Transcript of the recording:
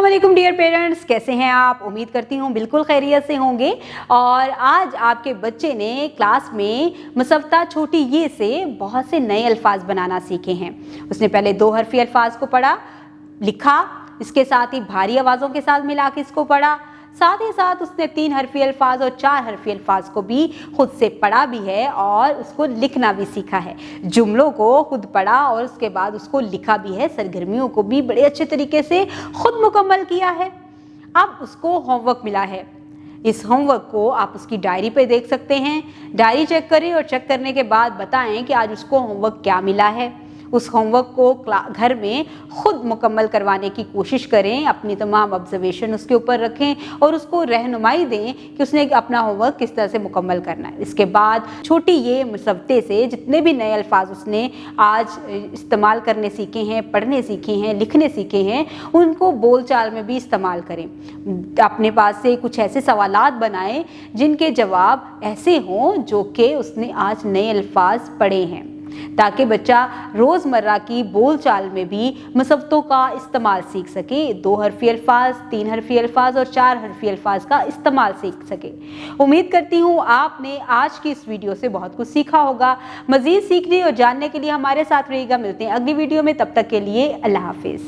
अस्सलाम वालेकुम dear parents, कैसे हैं आप? उम्मीद करती हूँ बिल्कुल खैरियत से होंगे। और आज आपके बच्चे ने क्लास में मुसव्वता छोटी ये से बहुत से नए अल्फाज बनाना सीखे हैं। उसने पहले 2 हरफी अल्फाज को पढ़ा, लिखा, इसके साथ ही भारी आवाज़ों के साथ मिला के इसको पढ़ा, साथ ही साथ उसने 3 हरफी अल्फाज और 4 हरफी अल्फाज को भी खुद से पढ़ा भी है और उसको लिखना भी सीखा है। जुमलों को खुद पढ़ा और उसके बाद उसको लिखा भी है। सरगर्मियों को भी बड़े अच्छे तरीके से खुद मुकम्मल किया है। अब उसको होमवर्क मिला है। इस होमवर्क को आप उसकी डायरी पे देख सकते हैं। डायरी चेक करें और चेक करने के बाद बताएं कि आज उसको होमवर्क क्या मिला है। उस होमवर्क को घर में खुद मुकम्मल करवाने की कोशिश करें, अपनी तमाम ऑब्जर्वेशन उसके ऊपर रखें और उसको रहनुमाई दें कि उसने अपना होमवर्क किस तरह से मुकम्मल करना है। इसके बाद छोटी ये मुसव्वते से जितने भी नए अल्फाज उसने आज इस्तेमाल करने सीखे हैं, पढ़ने सीखे हैं, लिखने सीखे हैं, उनको बोलचाल में भी इस्तेमाल करें। अपने पास से कुछ ऐसे सवालात बनाएं जिनके जवाब ऐसे हों जो कि उसने आज नए अल्फाज पढ़े हैं, ताकि बच्चा रोज़मर्रा की बोलचाल में भी मुसव्वतों का इस्तेमाल सीख सके। 2 हरफी अल्फाज, 3 हरफी अल्फाज और 4 हरफी अल्फाज का इस्तेमाल सीख सके। उम्मीद करती हूँ आपने आज की इस वीडियो से बहुत कुछ सीखा होगा। मज़ीद सीखने और जानने के लिए हमारे साथ रहिएगा। मिलते हैं अगली वीडियो में, तब तक के लिए अल्लाह हाफिज़।